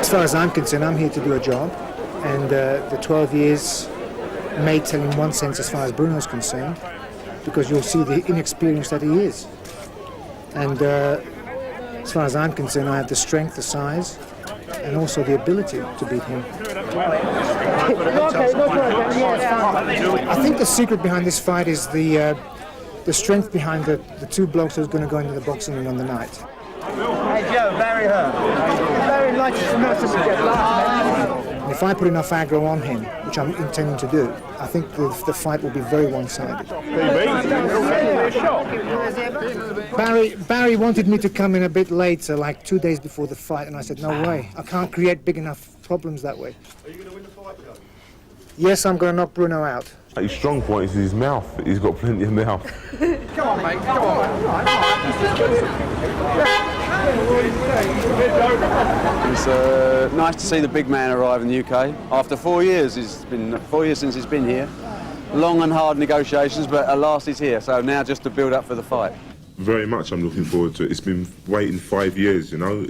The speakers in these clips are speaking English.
As far as I'm concerned, I'm here to do a job, and the 12 years may tell in one sense as far as Bruno's concerned, because you'll see the inexperience that he is. And as far as I'm concerned, I have the strength, the size, and also the ability to beat him. I think the secret behind this fight is the strength behind the two blokes who's going to go into the boxing ring on the night. Hey Joe, bury her. Very light to if I put enough aggro on him, which I'm intending to do, I think the fight will be very one-sided. Barry wanted me to come in a bit later, like 2 days before the fight, and I said, no way. I can't create big enough problems that way. Are you going to win the fight, though? Yes, I'm going to knock Bruno out. His strong point is his mouth. He's got plenty of mouth. Come on, mate, come on. It's nice to see the big man arrive in the UK. After 4 years, it's been 4 years since he's been here. Long and hard negotiations, but at last he's here. So now just to build up for the fight. Very much I'm looking forward to it. It's been waiting 5 years, you know,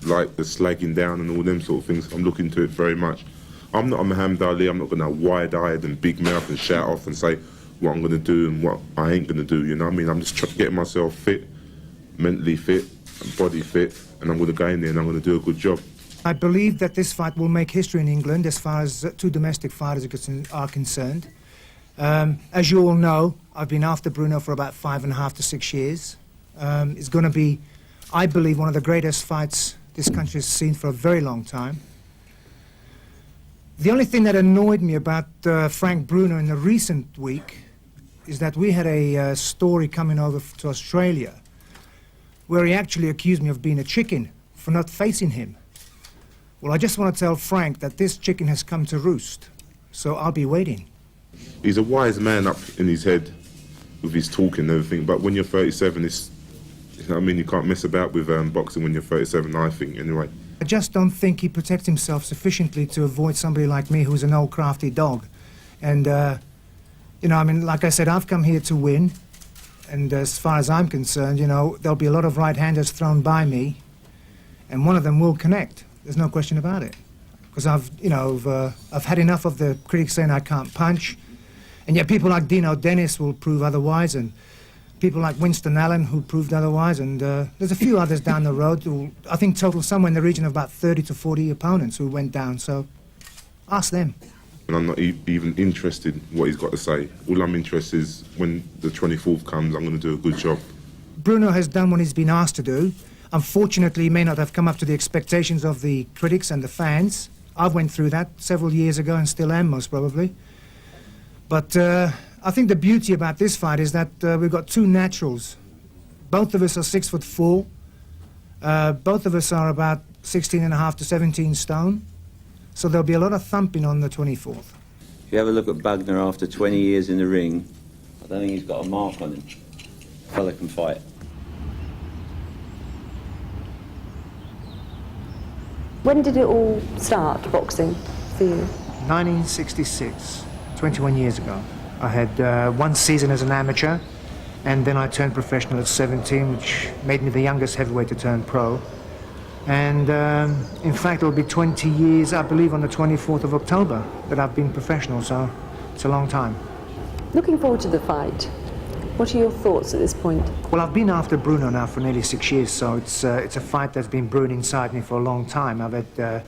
like the slagging down and all them sort of things. I'm looking to it very much. I'm not a Muhammad Ali. I'm not going to wide-eyed and big mouth and shout off and say what I'm going to do and what I ain't going to do, you know what I mean? I'm just getting myself fit, mentally fit, body fit, and I'm going to go in there and I'm going to do a good job. I believe that this fight will make history in England as far as two domestic fighters are concerned. As you all know, I've been after Bruno for about 5.5 to 6 years. It's going to be, I believe, one of the greatest fights this country has seen for a very long time. The only thing that annoyed me about Frank Bruno in the recent week is that we had a story coming over to Australia where he actually accused me of being a chicken for not facing him. Well, I just want to tell Frank that this chicken has come to roost, so I'll be waiting. He's a wise man up in his head with his talk and everything, but when you're 37, you know what I mean, you can't mess about with boxing when you're 37, I think, anyway. I just don't think he protects himself sufficiently to avoid somebody like me who's an old crafty dog. And, you know, I mean, like I said, I've come here to win. And as far as I'm concerned, you know, there'll be a lot of right-handers thrown by me. And one of them will connect. There's no question about it. Because I've had enough of the critics saying I can't punch. And yet people like Dino Dennis will prove otherwise. And people like Winston Allen who proved otherwise, and there's a few others down the road who I think total somewhere in the region of about 30 to 40 opponents who went down, so ask them. And I'm not even interested in what he's got to say. All I'm interested is when the 24th comes, I'm going to do a good job. Bruno has done what he's been asked to do. Unfortunately, he may not have come up to the expectations of the critics and the fans. I went through that several years ago and still am, most probably. But I think the beauty about this fight is that we've got two naturals. Both of us are 6'4". Both of us are about 16.5 to 17 stone. So there'll be a lot of thumping on the 24th. If you have a look at Bugner after 20 years in the ring, I don't think he's got a mark on him. Fella can fight. When did it all start, boxing, for you? 1966, 21 years ago. I had one season as an amateur, and then I turned professional at 17, which made me the youngest heavyweight to turn pro. And in fact, it'll be 20 years, I believe, on the 24th of October that I've been professional, so it's a long time. Looking forward to the fight, what are your thoughts at this point? Well, I've been after Bruno now for nearly 6 years, so it's a fight that's been brewing inside me for a long time. I've had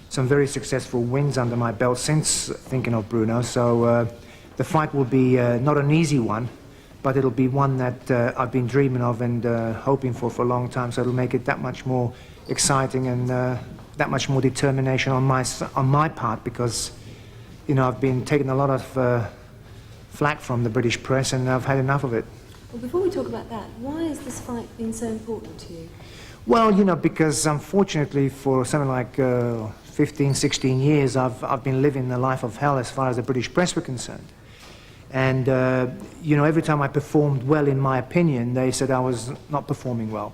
some very successful wins under my belt since thinking of Bruno, so the fight will be not an easy one, but it'll be one that I've been dreaming of and hoping for a long time, so it'll make it that much more exciting and that much more determination on my part, because, you know, I've been taking a lot of flack from the British press and I've had enough of it. Well, before we talk about that, why has this fight been so important to you? Well, you know, because unfortunately for something like 15, 16 years, I've been living the life of hell as far as the British press were concerned. And, you know, every time I performed well, in my opinion, they said I was not performing well.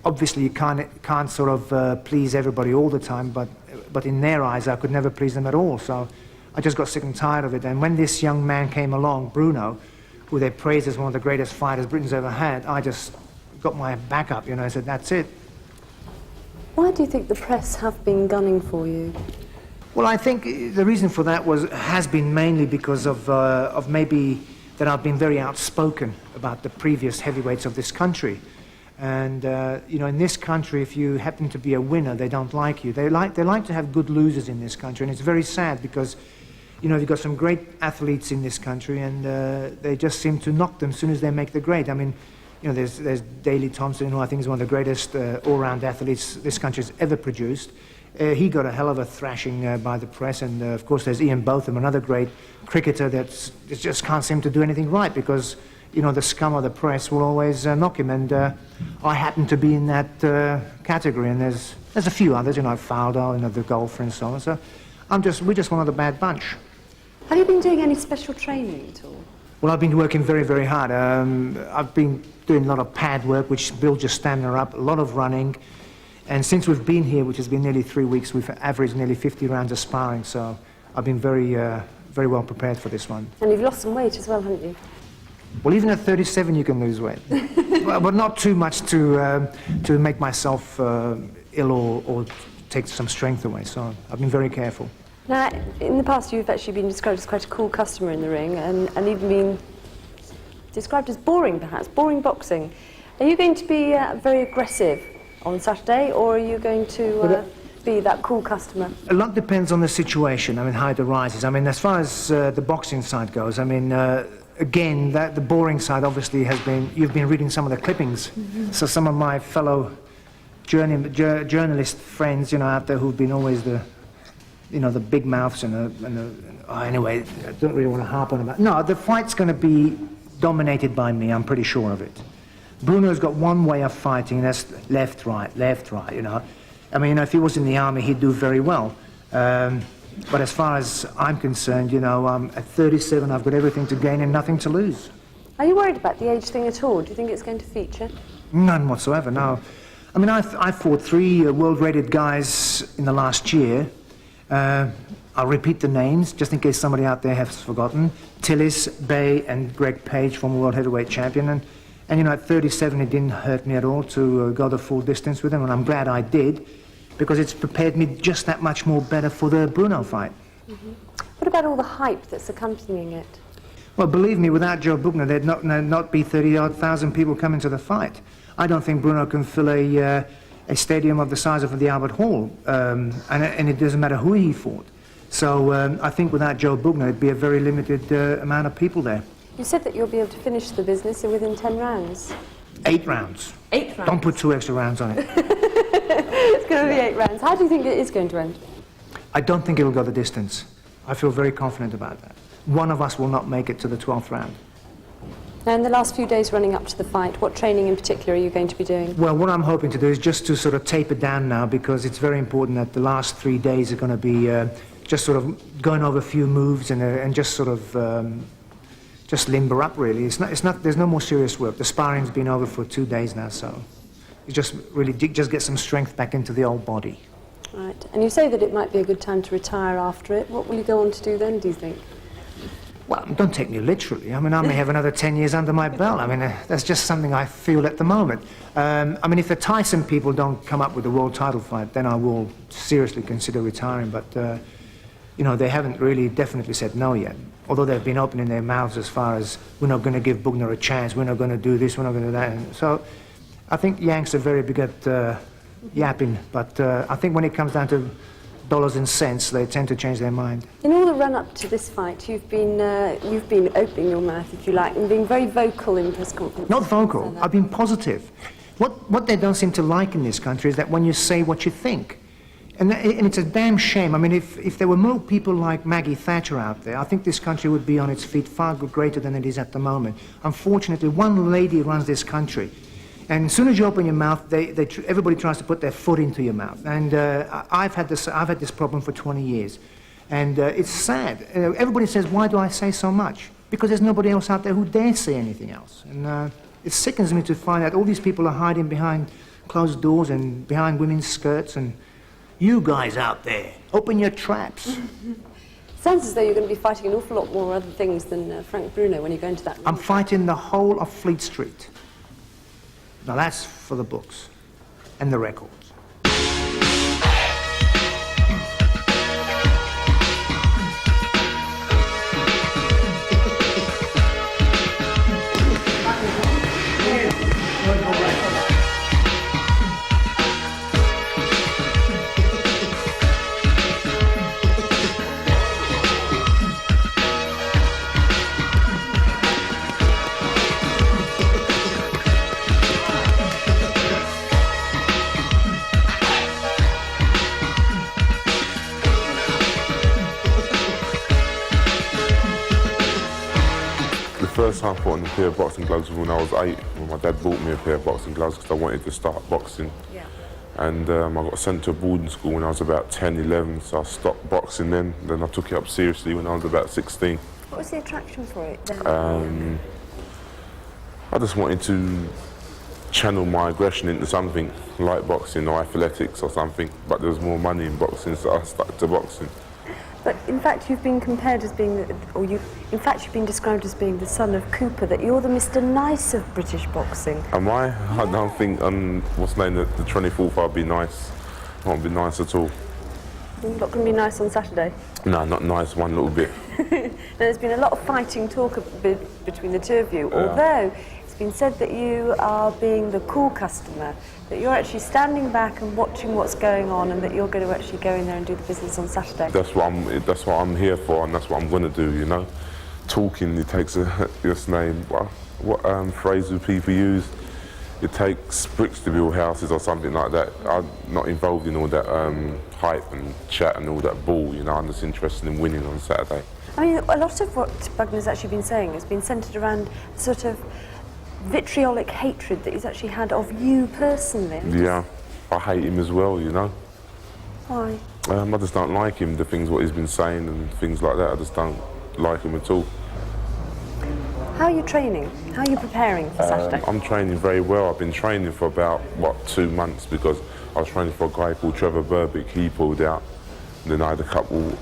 Obviously, you can't sort of please everybody all the time, but in their eyes, I could never please them at all. So I just got sick and tired of it. And when this young man came along, Bruno, who they praised as one of the greatest fighters Britain's ever had, I just got my back up, you know. I said, that's it. Why do you think the press have been gunning for you? Well, I think the reason for that has been mainly because of maybe that I've been very outspoken about the previous heavyweights of this country. And, you know, in this country, if you happen to be a winner, they don't like you. They like to have good losers in this country, and it's very sad because, you know, you've got some great athletes in this country, and they just seem to knock them as soon as they make the grade. I mean, you know, there's Daley Thompson, who I think is one of the greatest all-round athletes this country's ever produced. He got a hell of a thrashing by the press, and of course there's Ian Botham, another great cricketer that just can't seem to do anything right because, you know, the scum of the press will always knock him, and I happen to be in that category, and there's a few others, you know, Faldo, you know, the golfer and so on, so we're just one of the bad bunch. Have you been doing any special training at all? Well, I've been working very, very hard. I've been doing a lot of pad work, which builds your stamina up, a lot of running. And since we've been here, which has been nearly 3 weeks, we've averaged nearly 50 rounds of sparring. So I've been very, very well prepared for this one. And you've lost some weight as well, haven't you? Well, even at 37, you can lose weight. But not too much to make myself ill or take some strength away. So I've been very careful. Now, in the past, you've actually been described as quite a cool customer in the ring, and even been described as boring, perhaps, boring boxing. Are you going to be very aggressive on Saturday, or are you going to be that cool customer? A lot depends on the situation, I mean, how it arises. I mean, as far as the boxing side goes, I mean, again, the boring side obviously has been, you've been reading some of the clippings, so some of my fellow journalist friends, you know, out there who've been always the, you know, the big mouths anyway, I don't really want to harp on about. No, the fight's going to be dominated by me, I'm pretty sure of it. Bruno's got one way of fighting, that's left, right, you know. I mean, you know, if he was in the army, he'd do very well. But as far as I'm concerned, you know, at 37, I've got everything to gain and nothing to lose. Are you worried about the age thing at all? Do you think it's going to feature? None whatsoever, no. I mean, I fought 3 world-rated guys in the last year. I'll repeat the names, just in case somebody out there has forgotten. Tillis, Bey and Greg Page, former world heavyweight champion. And you know, at 37, it didn't hurt me at all to go the full distance with him, and I'm glad I did, because it's prepared me just that much more better for the Bruno fight. What about all the hype that's accompanying it? Well, believe me, without Joe Bugner, there'd not be 30,000 people coming to the fight. I don't think Bruno can fill a stadium of the size of the Albert Hall, and it doesn't matter who he fought. So I think without Joe Bugner, it'd be a very limited amount of people there. You said that you'll be able to finish the business within 10 rounds. 8 rounds. 8 rounds? Don't put 2 extra rounds on it. It's going to be 8 rounds. How do you think it is going to end? I don't think it'll go the distance. I feel very confident about that. One of us will not make it to the 12th round. Now, in the last few days running up to the fight, what training in particular are you going to be doing? Well, what I'm hoping to do is just to sort of taper down now, because it's very important that the last 3 days are going to be just sort of going over a few moves and just sort of just limber up, really. There's no more serious work. The sparring's been over for 2 days now, so you just really just get some strength back into the old body. Right. And you say that it might be a good time to retire after it. What will you go on to do then, do you think? Well, don't take me literally. I mean, I may have another 10 years under my belt. I mean, that's just something I feel at the moment. I mean, if the Tyson people don't come up with a world title fight, then I will seriously consider retiring. But, you know, they haven't really definitely said no yet. Although they've been opening their mouths as far as, we're not going to give Bugner a chance, we're not going to do this, we're not going to do that. And so I think Yanks are very big at yapping. But I think when it comes down to dollars and cents, they tend to change their mind. In all the run-up to this fight, you've been opening your mouth, if you like, and being very vocal in press conferences. Not vocal. I've been positive. What they don't seem to like in this country is that when you say what you think. And it's a damn shame. I mean, if there were more people like Maggie Thatcher out there, I think this country would be on its feet far greater than it is at the moment. Unfortunately, one lady runs this country. And as soon as you open your mouth, everybody tries to put their foot into your mouth. And I've had this problem for 20 years. And it's sad. Everybody says, why do I say so much? Because there's nobody else out there who dares say anything else. And it sickens me to find out all these people are hiding behind closed doors and behind women's skirts. And you guys out there, open your traps. Sounds as though you're going to be fighting an awful lot more other things than Frank Bruno when you go into that room. I'm fighting the whole of Fleet Street. Now that's for the books and the records. first time I put on a pair of boxing gloves was when I was 8. When my dad bought me a pair of boxing gloves because I wanted to start boxing. Yeah. And I got sent to a boarding school when I was about 10, 11, so I stopped boxing then. Then I took it up seriously when I was about 16. What was the attraction for it then? I just wanted to channel my aggression into something like boxing or athletics or something, but there was more money in boxing, so I stuck to boxing. But in fact, you've been compared as being, in fact, you've been described as being the son of Cooper, that you're the Mr. Nice of British boxing. Am I? I don't think on what's named the 24th I'll be nice. I won't be nice at all. You're not going to be nice on Saturday? No, not nice one little bit. There's been a lot of fighting talk between the two of you, although it's been said that you are being the cool customer, that you're actually standing back and watching what's going on, and that you're going to actually go in there and do the business on Saturday. That's what I'm here for, and that's what I'm going to do, you know. Talking, it takes this name, what phrase do people use? It takes bricks to build houses or something like that. I'm not involved in all that hype and chat and all that bull, you know. I'm just interested in winning on Saturday. I mean, a lot of what Bugner's actually been saying has been centred around sort of vitriolic hatred that he's actually had of you personally. Yeah, I hate him as well, you know. Why? I just don't like him, the things what he's been saying and things like that. I just don't like him at all. How are you training? How are you preparing for Saturday? I'm training very well. I've been training for about, 2 months, because I was training for a guy called Trevor Burbick. He pulled out. And then I had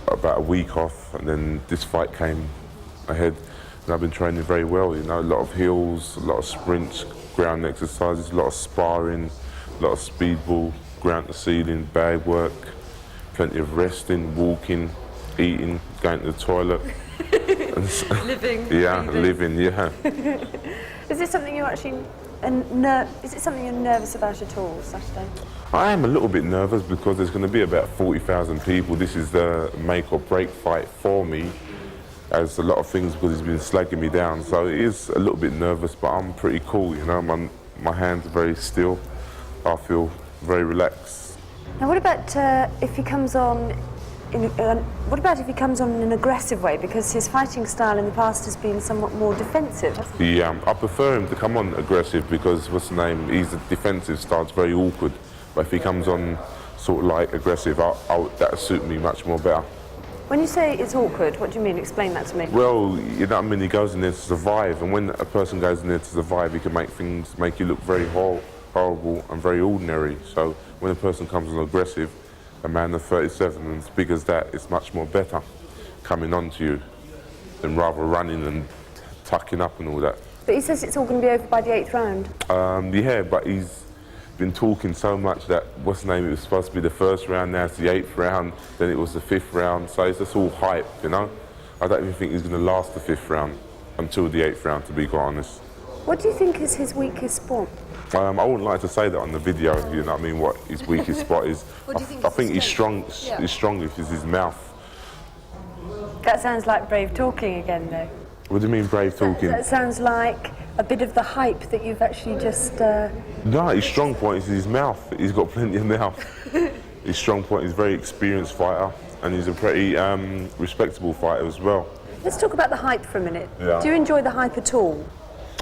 about a week off, and then this fight came ahead. And I've been training very well, you know, a lot of hills, a lot of sprints, ground exercises, a lot of sparring, a lot of speedball, ground to ceiling, bag work, plenty of resting, walking, eating, going to the toilet. Living. Yeah, living, yeah. Is this something you're actually, is it something you're nervous about at all, Saturday? I am a little bit nervous because there's going to be about 40,000 people. This is the make or break fight for me. As a lot of things, because he's been slagging me down, so it is a little bit nervous, but I'm pretty cool, you know. My hands are very still. I feel very relaxed. Now, what about if he comes on? What about if he comes on in an aggressive way? Because his fighting style in the past has been somewhat more defensive, hasn't it? Yeah, I prefer him to come on aggressive because what's the name? He's a defensive style. It's very awkward. But if he comes on sort of like aggressive, that'll suit me much more better. When you say it's awkward, what do you mean? Explain that to me. Well, you know what I mean, he goes in there to survive, and when a person goes in there to survive, he can make you look very horrible and very ordinary. So when a person comes on aggressive, a man of 37 and as big as that, it's much more better coming on to you than rather running and tucking up and all that. But he says it's all going to be over by the 8th round. Yeah, but he's been talking so much that, it was supposed to be the first round, now it's the 8th round, then it was the 5th round, so it's just all hype, you know? I don't even think he's going to last the 5th round until the 8th round, to be quite honest. What do you think is his weakest spot? I wouldn't like to say that on the video, you know what I mean, what his weakest spot is. What do you think I is think his his strongest is his mouth. That sounds like brave talking again, though. What do you mean brave talking? That sounds like a bit of the hype that you've actually just... No, his strong point is his mouth. He's got plenty of mouth. His strong point is a very experienced fighter, and he's a pretty respectable fighter as well. Let's talk about the hype for a minute. Yeah. Do you enjoy the hype at all?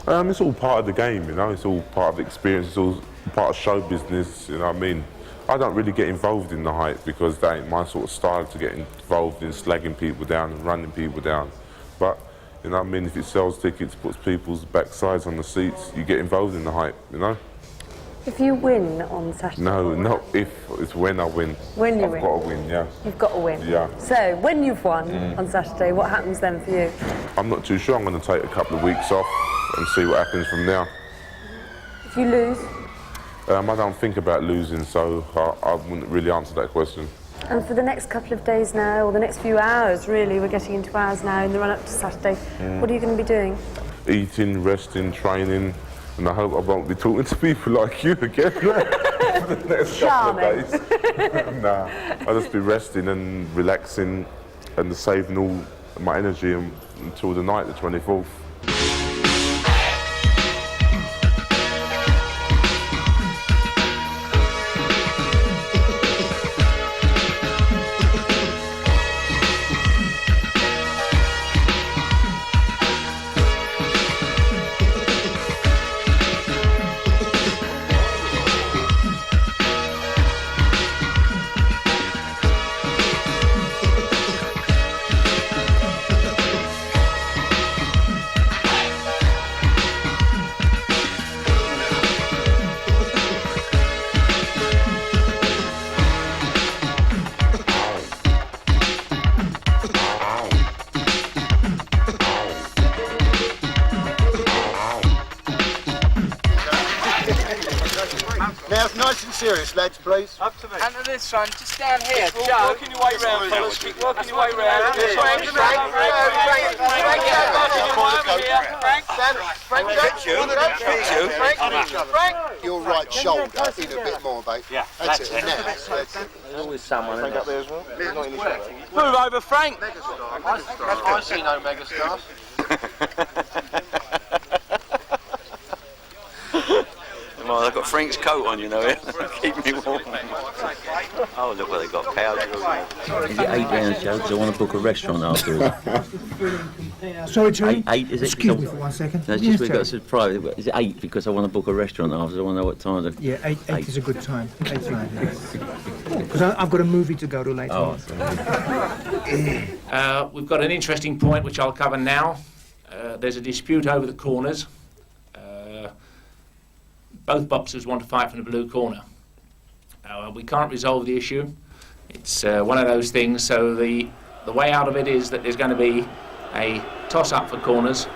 It's all part of the game, you know. It's all part of the experience. It's all part of show business, you know what I mean? I don't really get involved in the hype because that ain't my sort of style, to get involved in slagging people down and running people down. But, you know what I mean, if it sells tickets, puts people's backsides on the seats, you get involved in the hype, you know? If you win on Saturday... No, not if, it's when I win. When you I've win? got to win, yeah. You've got to win? Yeah. So, when you've won on Saturday, what happens then for you? I'm not too sure. I'm going to take a couple of weeks off and see what happens from now. If you lose? I don't think about losing, so I wouldn't really answer that question. And for the next couple of days now, or the next few hours, really, we're getting into hours now in the run-up to Saturday, what are you going to be doing? Eating, resting, training, and I hope I won't be talking to people like you again for the next couple of days. Nah, I'll just be resting and relaxing and saving all my energy until the night, the 24th. Now, nice and serious, lads, please. Up to me. And to this one, just down here. Joe, working your way round, fellas. Keep working your way round. Frank, your right shoulder in a bit more, mate. Yeah, that's it. Now, There's always someone in Up there as well. Move over, Frank. I see no megastars. Well, they've got Frank's coat on, you know. Keep me warm. Oh, look what they got. Powder. Is it 8 rounds, Joe? Because I want to book a restaurant afterwards. Sorry, Jerry. 8, is it? Excuse me for 1 second. That's Yes, just we've got a surprise. Is it 8? Because I want to book a restaurant afterwards. I want to know what time. Yeah, 8 is a good time. 8's fine. Because I've got a movie to go to later. Oh, We've got an interesting point which I'll cover now. There's a dispute over the corners. Both boxers want to fight from the blue corner. We can't resolve the issue. It's one of those things, so the way out of it is that there's going to be a toss-up for corners,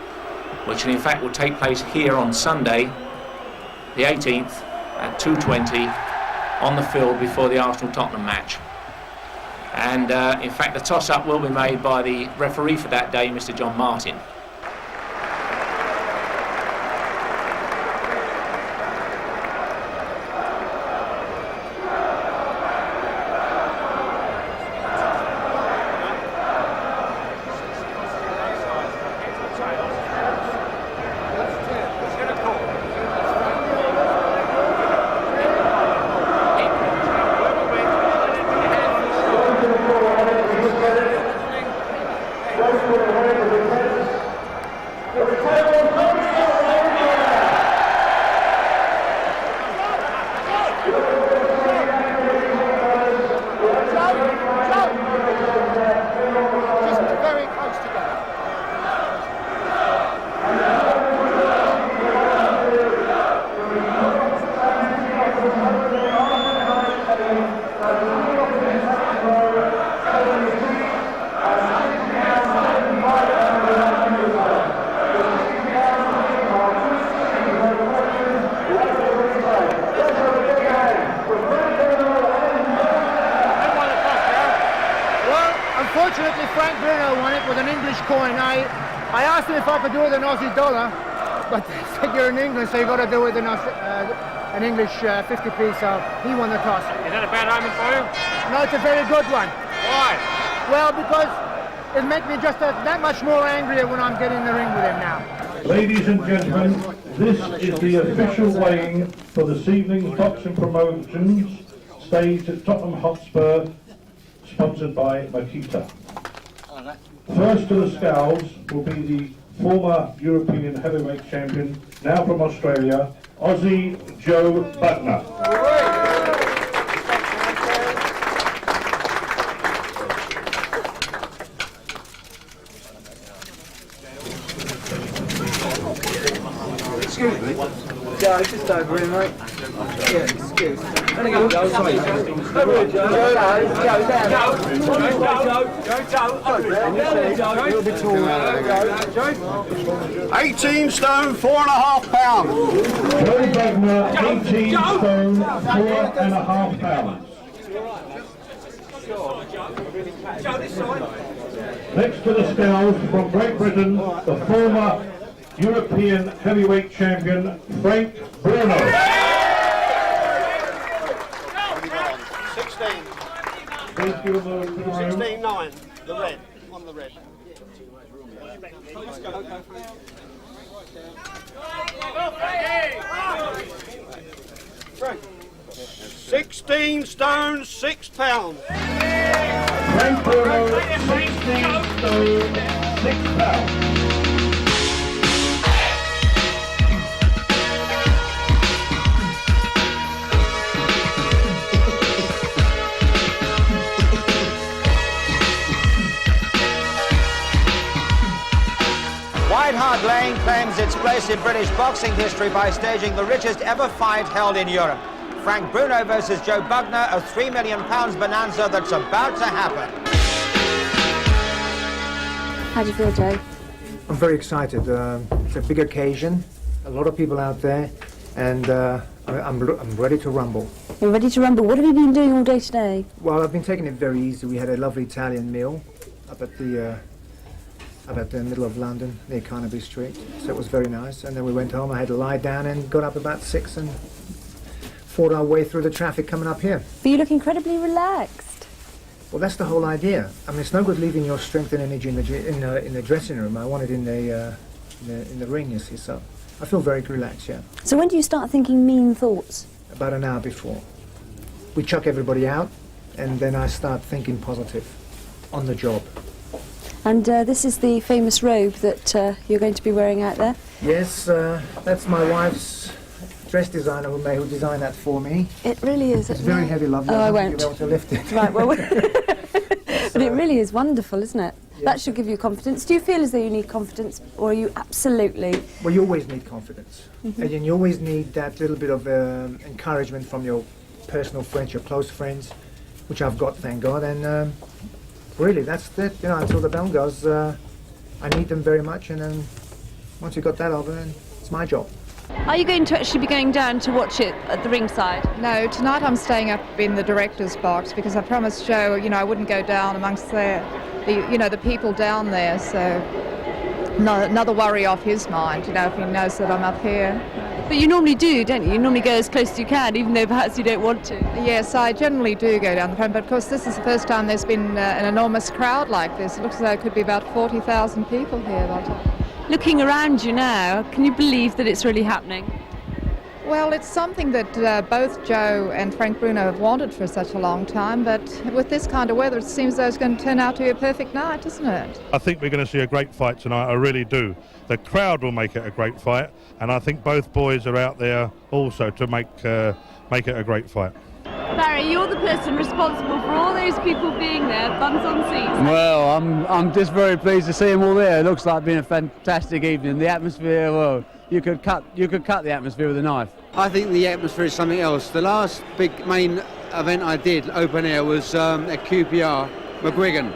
which in fact will take place here on Sunday, the 18th, at 2:20 on the field before the Arsenal-Tottenham match. And in fact the toss-up will be made by the referee for that day, Mr. John Martin. Unfortunately, Frank Bruno won it with an English coin. I asked him if I could do it with an Aussie dollar, but they said you're in England, so you've got to do it with an English 50p, so he won the toss. Is that a bad omen for you? No, it's a very good one. Why? Well, because it makes me just that much more angrier when I'm getting in the ring with him now. Ladies and gentlemen, this is the official weighing for this evening's boxing promotions, staged at Tottenham Hotspur, sponsored by Makita. First to the scales will be the former European heavyweight champion, now from Australia, Aussie Joe Bugner. 'Joe, just over here, mate. Yeah, excuse. Joe, sorry. Joe, you'll be tall. 18 stone, 4.5 pounds. Joe Bugner, 18 stone, 4.5 pounds. Next to the scales from Great Britain, the former European heavyweight champion, Frank Bruno. 16. Please give him a room. 16.9. The red. On the red. Frank. 16 stone, 6 pounds. Frank Bruno, 16 stone, 6 pounds. White Hart Lane claims its place in British boxing history by staging the richest ever fight held in Europe. Frank Bruno versus Joe Bugner, a £3 million bonanza that's about to happen. How do you feel, Joe? I'm very excited. It's a big occasion, a lot of people out there, and I'm ready to rumble. You're ready to rumble. What have you been doing all day today? Well, I've been taking it very easy. We had a lovely Italian meal up at the middle of London, near Carnaby Street. So it was very nice. And then we went home. I had to lie down and got up about 6 and fought our way through the traffic coming up here. But you look incredibly relaxed. Well, that's the whole idea. I mean, it's no good leaving your strength and energy in the dressing room. I want it in the ring, you see. So I feel very relaxed, yeah. So when do you start thinking mean thoughts? About an hour before. We chuck everybody out, and then I start thinking positive on the job. And this is the famous robe that you're going to be wearing out there? Yes, that's my wife's dress designer who designed that for me. It really is. It's very heavy, lovely. Oh, I won't. You'll be able to lift it. Right, well, but it really is wonderful, isn't it? Yes. That should give you confidence. Do you feel as though you need confidence, or are you absolutely... Well, you always need confidence. And you always need that little bit of encouragement from your personal friends, your close friends, which I've got, thank God. And really, that's it. You know, until the bell goes, I need them very much. And then once you've got that over, then it's my job. Are you going to actually be going down to watch it at the ringside? No, tonight I'm staying up in the director's box because I promised Joe, I wouldn't go down amongst the people down there. So another worry off his mind, if he knows that I'm up here. But you normally do, don't you? You normally go as close as you can, even though perhaps you don't want to. Yes, I generally do go down the front, but of course this is the first time there's been an enormous crowd like this. It looks as though it could be about 40,000 people here. Looking around you now, can you believe that it's really happening? Well, it's something that both Joe and Frank Bruno have wanted for such a long time, but with this kind of weather, it seems though it's going to turn out to be a perfect night, doesn't it? I think we're going to see a great fight tonight, I really do. The crowd will make it a great fight, and I think both boys are out there also to make it a great fight. Barry, you're the person responsible for all those people being there, bums on seats. Well, I'm just very pleased to see them all there. It looks like being a fantastic evening. The atmosphere, well, you could cut the atmosphere with a knife. I think the atmosphere is something else. The last big main event I did, open air, was at QPR, McGuigan,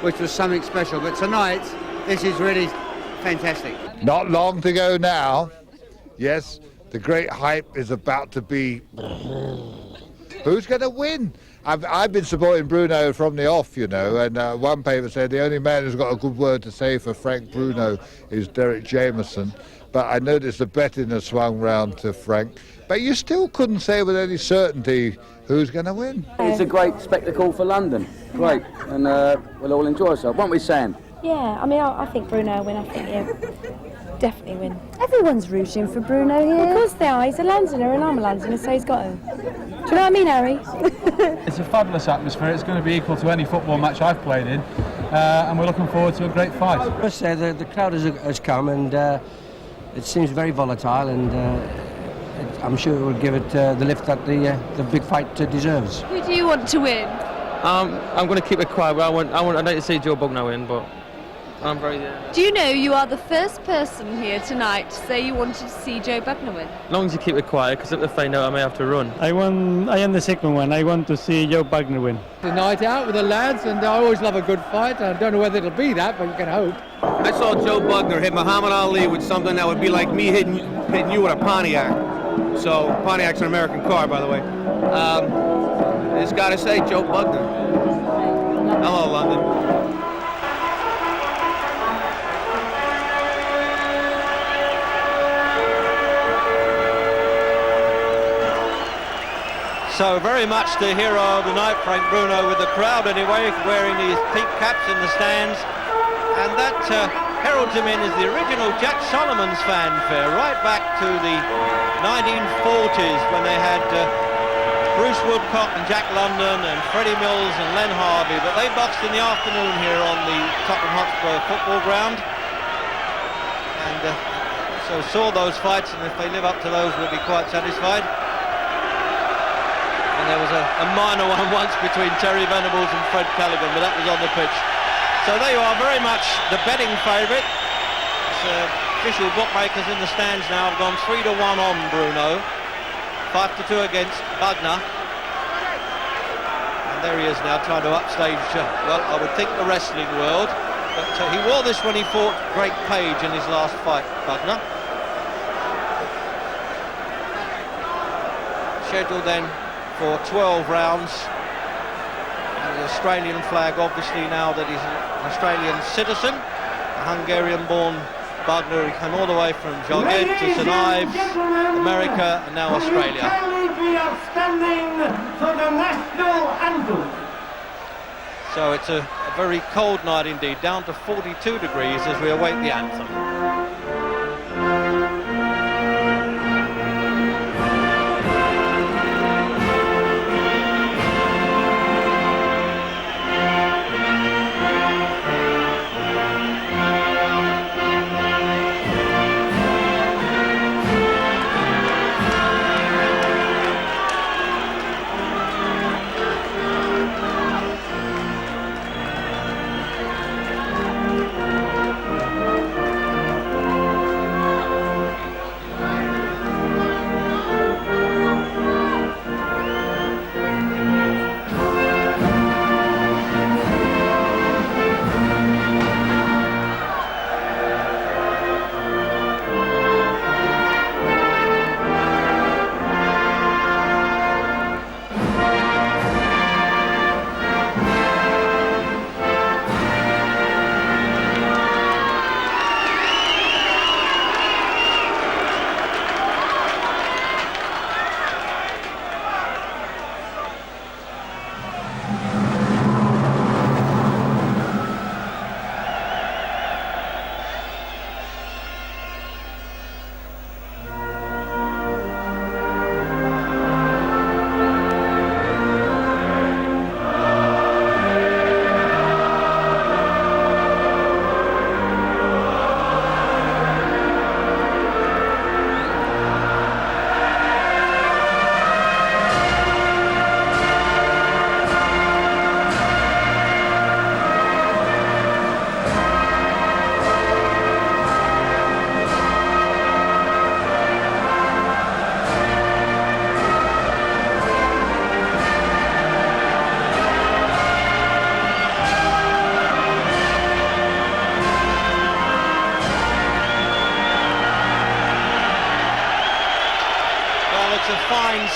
which was something special. But tonight, this is really fantastic. Not long to go now. Yes, the great hype is about to be... Who's going to win? I've been supporting Bruno from the off, and one paper said the only man who's got a good word to say for Frank Bruno is Derek Jameson. But I noticed the betting has swung round to Frank. But you still couldn't say with any certainty who's going to win. It's a great spectacle for London. Great. And we'll all enjoy ourselves, won't we, Sam? Yeah, I mean, I think Bruno will win. I think definitely win. Everyone's rooting for Bruno here. Of course they are. He's a Londoner and I'm a Londoner, so he's got to. Do you know what I mean, Harry? It's a fabulous atmosphere. It's going to be equal to any football match I've played in, and we're looking forward to a great fight. I must say the crowd has come, and it seems very volatile, and I'm sure it will give it the lift that the big fight deserves. Who do you want to win? I'm going to keep it quiet, but I'd like to see Joe Bugner win, but I'm very... Do you know you are the first person here tonight to say you wanted to see Joe Bugner win? As long as you keep it quiet, because if they find out I may have to run. I am the second one. I want to see Joe Bugner win. The night out with the lads, and I always love a good fight. I don't know whether it'll be that, but you can hope. I saw Joe Bugner hit Muhammad Ali with something that would be like me hitting you with a Pontiac. So, Pontiac's an American car, by the way. I just got to say, Joe Bugner. Hello, London. So very much the hero of the night, Frank Bruno, with the crowd anyway, wearing these pink caps in the stands. And that heralds him in as the original Jack Solomon's fanfare, right back to the 1940s when they had Bruce Woodcock and Jack London and Freddie Mills and Len Harvey. But they boxed in the afternoon here on the Tottenham Hotspur football ground. And so saw those fights, and if they live up to those, we'll be quite satisfied. And there was a minor one once between Terry Venables and Fred Callaghan, but that was on the pitch. So there you are, very much the betting favourite. Official bookmakers in the stands now have gone 3-1 on Bruno, 5-2 against Bugner. And there he is now trying to upstage, well, I would think the wrestling world. But he wore this when he fought Greg Page in his last fight, Bugner. scheduled then for 12 rounds. And the Australian flag, obviously, now that he's an Australian citizen. A Hungarian-born Bugner, he came all the way from Jolged to St Ives, America, and now Australia. Be outstanding for the national anthem. So it's a very cold night indeed, down to 42 degrees as we await the anthem.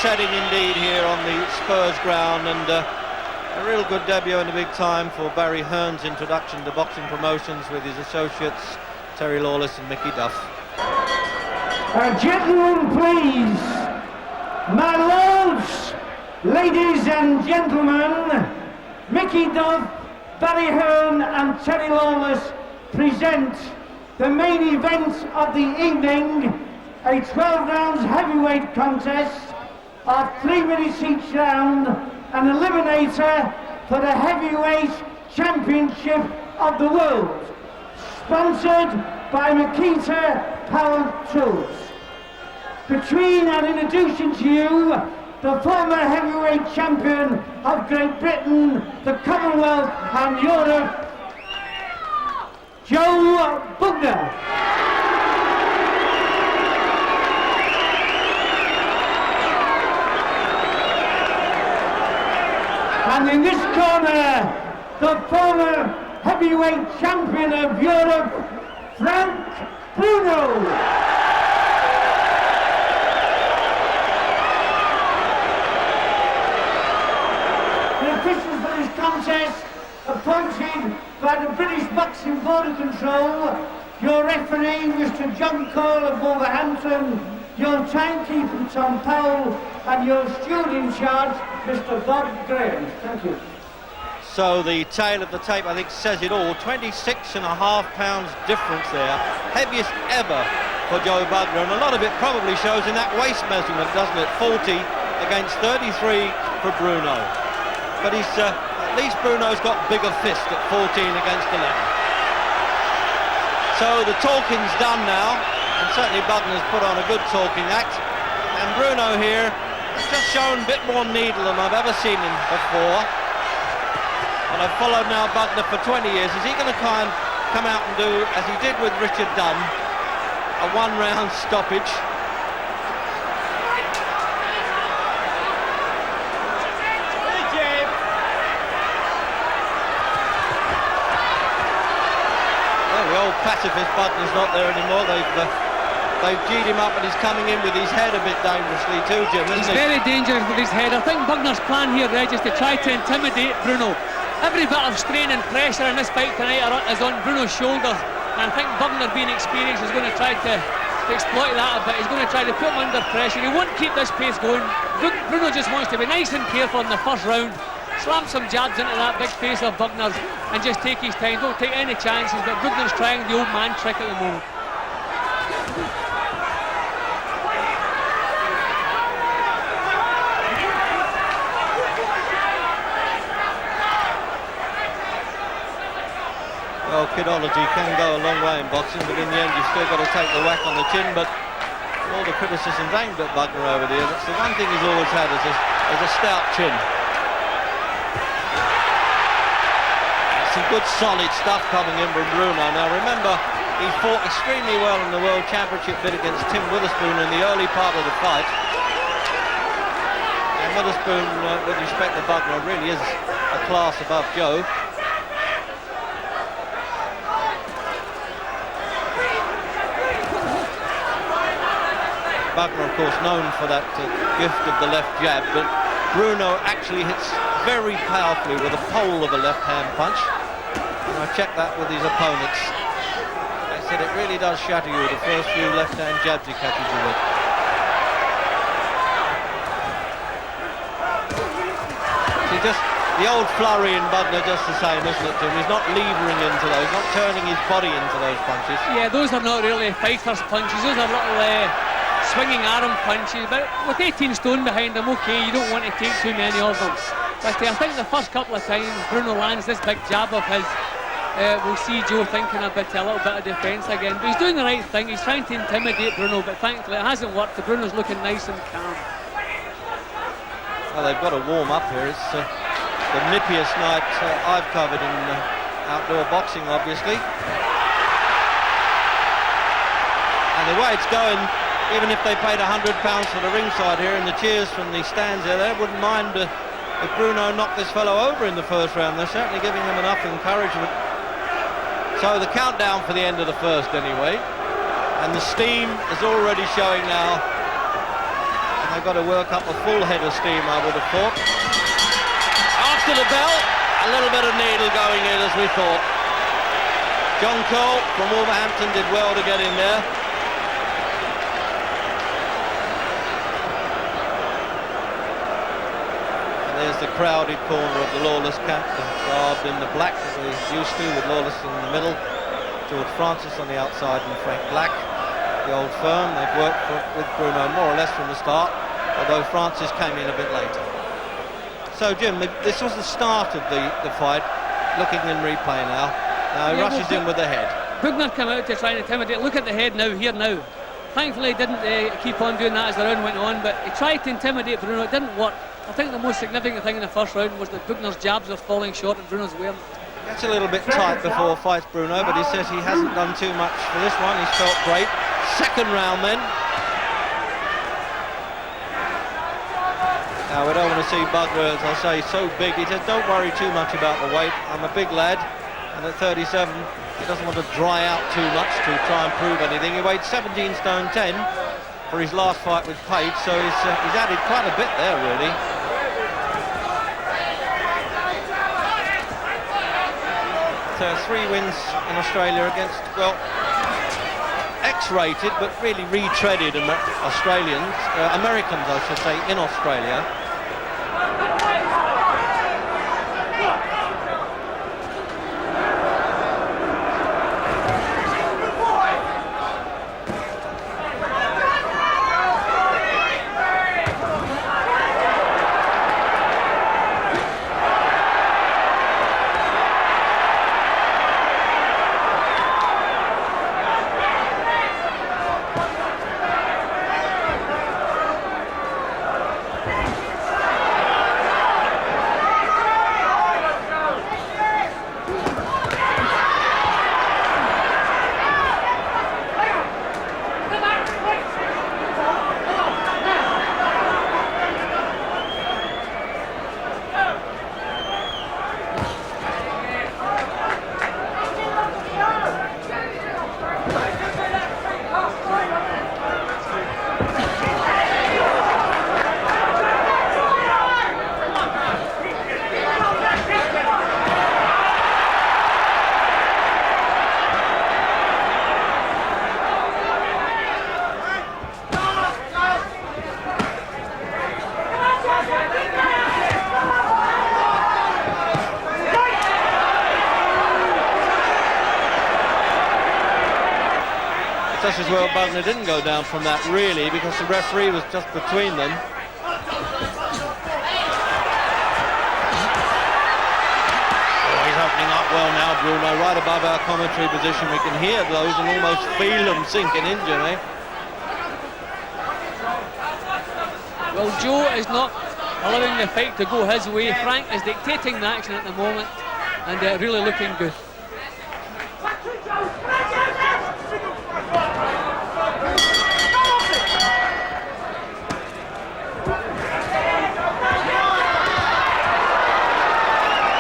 Setting indeed here on the Spurs ground, and a real good debut in the big time for Barry Hearn's introduction to boxing promotions with his associates Terry Lawless and Mickey Duff. Gentlemen, please, my lords, ladies and gentlemen, Mickey Duff, Barry Hearn and Terry Lawless present the main event of the evening, a 12 rounds heavyweight contest of 3 minutes each round, an eliminator for the heavyweight championship of the world, sponsored by Makita Power Tools. Between and introducing to you the former heavyweight champion of Great Britain, the Commonwealth and Europe, Joe Bugner. And in this corner, the former heavyweight champion of Europe, Bruno. The officials for this contest appointed by the British Boxing Board of Control, your referee, Mr. John Cole of Wolverhampton, your timekeeper, Tom Powell, and your steward in charge, Mr. Bob Graham. Thank you. So the tail of the tape, I think, says it all. 26.5 pounds difference there. Heaviest ever for Joe Bugner, and a lot of it probably shows in that waist measurement, doesn't it? 40 against 33 for Bruno. But he's, at least Bruno's got bigger fist at 14 against 11. So the talking's done now, and certainly Bugner's put on a good talking act. And Bruno here has just shown a bit more needle than I've ever seen him before. And I've followed now Bugner for 20 years. Is he going to come out and do, as he did with Richard Dunn, a one-round stoppage? Well, the old pacifist Bugner's not there anymore. They've They've G'd him up and he's coming in with his head a bit dangerously too, Jim, He's isn't he? very dangerous with his head. I think Bugner's plan here, Reg, is to try to intimidate Bruno. Every bit of strain and pressure in this fight tonight is on Bruno's shoulders, and I think Bugner, being experienced, is going to try to exploit that a bit. He's going to try to put him under pressure. He won't keep this pace going. Bruno just wants to be nice and careful in the first round, slam some jabs into that big face of Bugner's and just take his time. Don't take any chances, but Bugner's trying the old man trick at the moment. Well, kidology can go a long way in boxing, but in the end you've still got to take the whack on the chin. But all the criticisms aimed at Bugner over there, that's the one thing he's always had, is a stout chin. Some good solid stuff coming in from Bruno. Now remember, he fought extremely well in the World Championship bid against Tim Witherspoon in the early part of the fight. And Witherspoon, with respect to Bugner, really is a class above Joe. Bugner, of course, known for that gift of the left jab, but Bruno actually hits very powerfully with a pole of a left-hand punch. And I checked that with his opponents. They said it really does shatter you with the first few left-hand jabs he catches you with. See, just the old flurry in Bugner, just the same, isn't it, Jim? He's not levering into those, not turning his body into those punches. Yeah, those are not really fighter's punches. Those are little swinging arm punches, but with 18 stone behind him, okay, you don't want to take too many of them. But I think the first couple of times Bruno lands this big jab of his, we'll see Joe thinking a little bit of defence again. But he's doing the right thing. He's trying to intimidate Bruno, but thankfully it hasn't worked. Bruno's looking nice and calm. Well, they've got to warm up here. It's the nippiest night I've covered in outdoor boxing, obviously. And the way it's going, even if they paid £100 for the ringside here and the cheers from the stands there, they wouldn't mind if Bruno knocked this fellow over in the first round. They're certainly giving him enough encouragement. So the countdown for the end of the first anyway, and the steam is already showing now, and they've got to work up a full head of steam, I would have thought. After the bell, a little bit of needle going in as we thought. John Cole from Wolverhampton did well to get in there. There's the crowded corner of the Lawless camp, garbed in the black that we're used to, with Lawless in the middle, George Francis on the outside and Frank Black, the old firm. They've worked with Bruno more or less from the start, although Francis came in a bit later. So Jim, this was the start of the fight, looking in replay now. Now he rushes in with the head. Bugner came out to try and intimidate. Look at the head now, here now. Thankfully he didn't keep on doing that as the round went on, but he tried to intimidate Bruno. It didn't work. I think the most significant thing in the first round was that Bugner's jabs were falling short and Bruno's wearing. Gets a little bit tight before fights Bruno, but he says he hasn't done too much for this one. He's felt great. Second round then. Now we don't want to see Bugner, as I say, so big. He says don't worry too much about the weight. I'm a big lad, and at 37 he doesn't want to dry out too much to try and prove anything. He weighed 17 stone 10 for his last fight with Page, so he's added quite a bit there really. So 3 wins in Australia against, well, X-rated but really retreaded Australians, Americans I should say, in Australia. curious as well, Bugner didn't go down from that, really, because the referee was just between them. He's opening up well now, Bruno, right above our commentary position. We can hear those and almost feel them sinking in, Jimmy. Well, Joe is not allowing the fight to go his way. Frank is dictating the action at the moment and really looking good.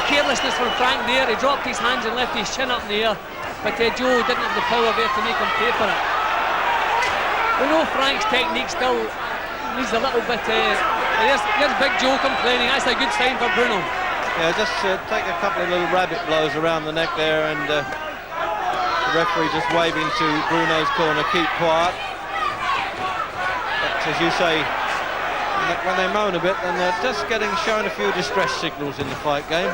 Carelessness from Frank there. He dropped his hands and left his chin up in the air, but Joe didn't have the power there to make him pay for it. We know Frank's technique still needs a little bit. There's Big Joe complaining. That's a good sign for Bruno. Yeah, just take a couple of little rabbit blows around the neck there, and the referee just waving to Bruno's corner, keep quiet. But as you say, when they moan a bit, then they're just showing a few distress signals in the fight game.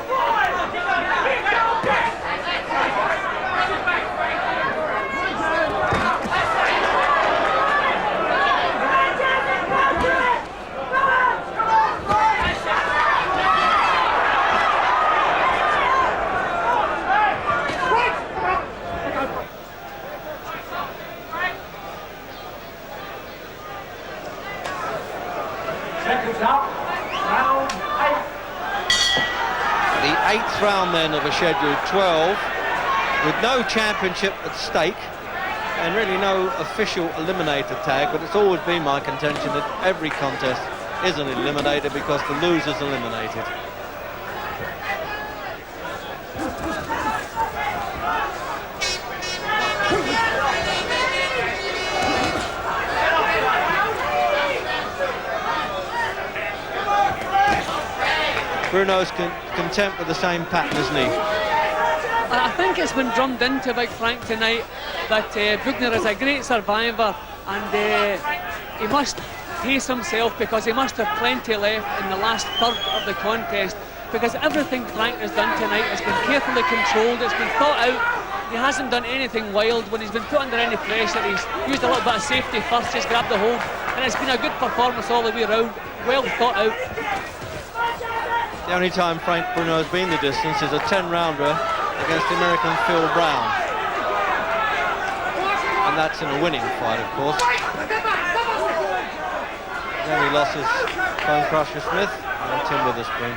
The 8th round then of a scheduled 12, with no championship at stake and really no official eliminator tag, but it's always been my contention that every contest is an eliminator because the loser's eliminated. Bruno's content with the same pattern, isn't he? I think it's been drummed into Big Frank tonight that Bugner is a great survivor, and he must pace himself because he must have plenty left in the last third of the contest, because everything Frank has done tonight has been carefully controlled, it's been thought out. He hasn't done anything wild. When he's been put under any pressure, he's used a little bit of safety first, just grabbed the hold, and it's been a good performance all the way around, well thought out. The only time Frank Bruno has been the distance is a 10-rounder against the American Phil Brown. And that's in a winning fight, of course. The only losses, Bone Crusher Smith and Tim Witherspoon.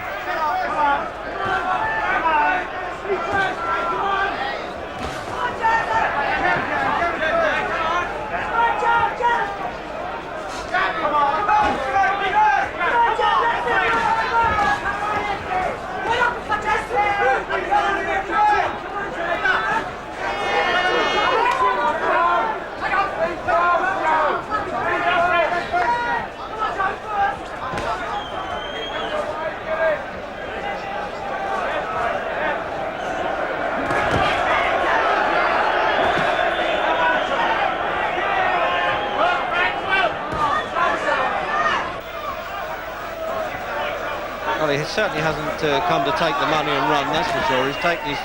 Well, he certainly hasn't come to take the money and run, that's for sure. He's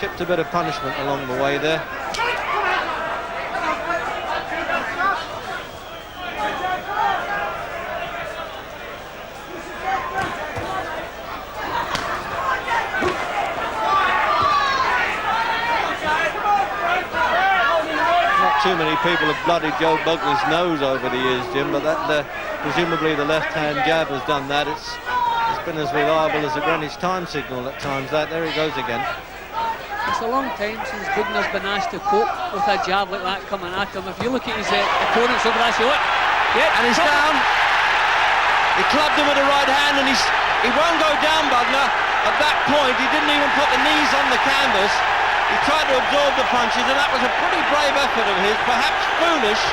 shipped a bit of punishment along the way there. Not too many people have bloodied Joe Bugner's nose over the years, Jim, but that presumably the left-hand jab has done that. It's been as reliable as a Greenwich time signal at times. There he goes again. It's a long time since Bugner's been asked to cope with a jab like that coming at him. If you look at his opponents over there, look, and he's down. He clubbed him with the right hand, and he won't go down, Bugner. At that point, he didn't even put the knees on the canvas. He tried to absorb the punches, and that was a pretty brave effort of his, perhaps foolish.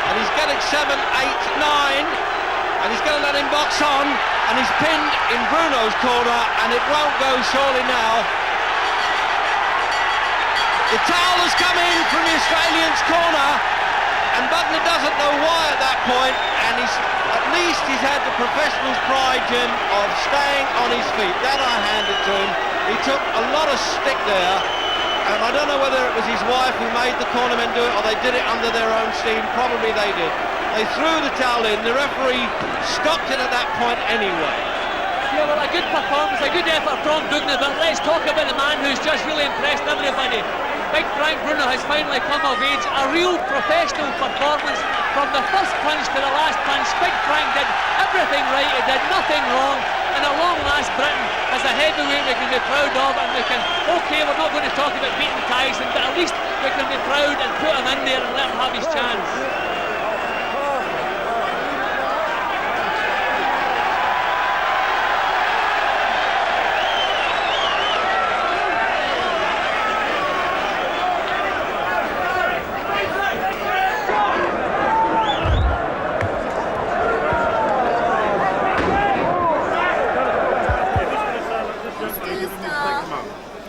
And he's getting 7, 8, 9. And he's going to let him box on, and he's pinned in Bruno's corner, and it won't go surely now. The towel has come in from the Australian's corner, and Bugner doesn't know why at that point, and at least he's had the professional's pride, Jim, of staying on his feet. That I hand it to him. He took a lot of stick there, I don't know whether it was his wife who made the cornermen do it or they did it under their own steam. Probably they did. They threw the towel in. The referee stopped it at that point anyway. Yeah, well, a good performance, a good effort from Bugner, but let's talk about the man who's just really impressed everybody. Big Frank Bruno has finally come of age. A real professional performance from the first punch to the last punch. Big Frank did everything right. He did nothing wrong. And at long last, Britain has a heavyweight we can be proud of, and we can, okay, we're not going to talk about beating Tyson, but at least we can be proud and put him in there and let him have his chance.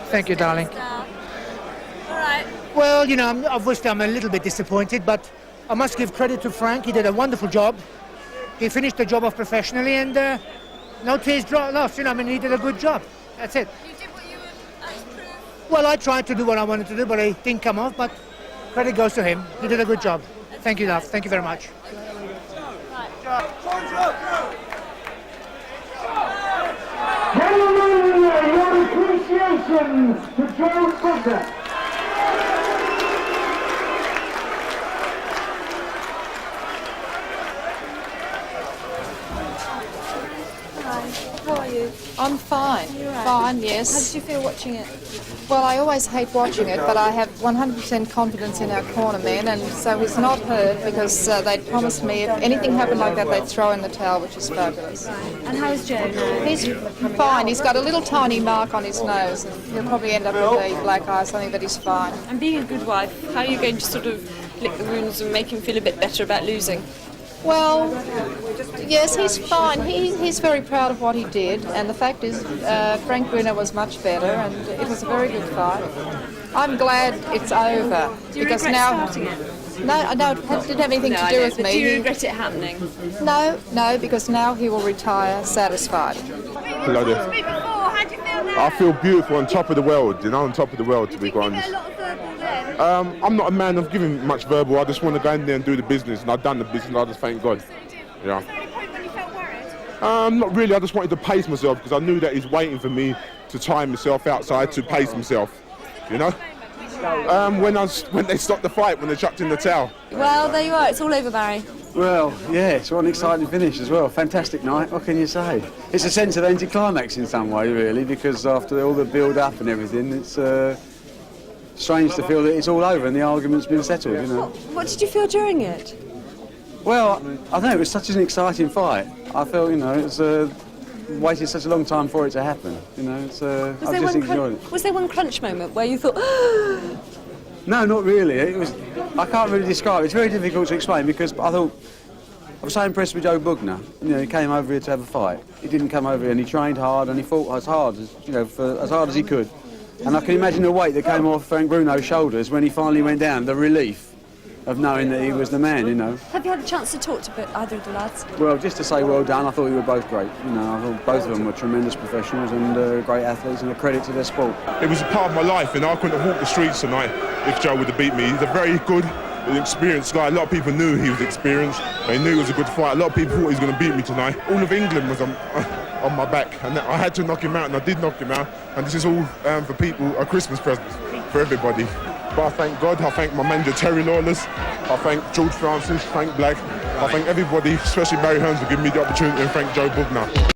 Thank you, darling. All right. Well, you know, obviously I'm a little bit disappointed, but I must give credit to Frank. He did a wonderful job. He finished the job off professionally, and no tears lost. You know, I mean, he did a good job. That's it. You did what you were asked to prove. Well, I tried to do what I wanted to do, but it didn't come off. But credit goes to him. He did a good job. Thank you, love. Thank you very much. Gentlemen, your appreciation to Joe Bugner. How are you? I'm fine. You're right. Fine, yes. How did you feel watching it? Well, I always hate watching it, but I have 100% confidence in our cornermen, and so he's not hurt because they'd promised me if anything happened like that, they'd throw in the towel, which is fabulous. And how's Joe now? He's fine. He's got a little tiny mark on his nose, and he'll probably end up with a black eye, something, but he's fine. And being a good wife, how are you going to sort of lick the wounds and make him feel a bit better about losing? Well, yes, he's fine. He's very proud of what he did, and the fact is, Frank Bruno was much better, and it was a very good fight. I'm glad it's over Do you because regret now. starting it? No, it didn't have anything to do with me. Do you regret it happening? No, because now he will retire satisfied. Hello there. How do you feel now? I feel beautiful, on top of the world, you know, on top of the world, to be quite honest. A lot of verbal then? I'm not a man of giving much verbal. I just want to go in there and do the business, and I've done the business. I just thank God. Yeah. Was there any point when you felt worried? Not really. I just wanted to pace myself because I knew that he's waiting for me to time myself outside to pace himself. You know. When they stopped the fight, when they chucked in the towel. Well, there you are. It's all over, Barry. Well, yeah, it's an exciting finish as well. Fantastic night, what can you say? It's a sense of anticlimax in some way, really, because after all the build-up and everything, it's strange to feel that it's all over and the argument's been settled, you know. What did you feel during it? Well, I don't know, it was such an exciting fight. I felt, you know, it's waited such a long time for it to happen, you know. I just enjoyed it. Was there one crunch moment where you thought, No, not really. I can't really describe it. It's very difficult to explain because I was so impressed with Joe Bugner. You know, he came over here to have a fight. He didn't come over here and he trained hard and he fought as hard as, you know, as hard as he could. And I can imagine the weight that came off Frank Bruno's shoulders when he finally went down, the relief of knowing that he was the man, you know. have you had a chance to talk to either of the lads? Well, just to say well done, I thought you were both great. You know, I thought both of them were tremendous professionals and great athletes and a credit to their sport. It was a part of my life, and I couldn't have walked the streets tonight if Joe would have beat me. He's a very good, experienced guy. A lot of people knew he was experienced. They knew it was a good fight. A lot of people thought he was going to beat me tonight. All of England was on my back, and I had to knock him out, and I did knock him out. And this is all for people, a Christmas present for everybody. But I thank God, I thank my manager Terry Lawless, I thank George Francis, Frank Black, I thank everybody, especially Barry Hearns, for giving me the opportunity, and thank Joe Bugner.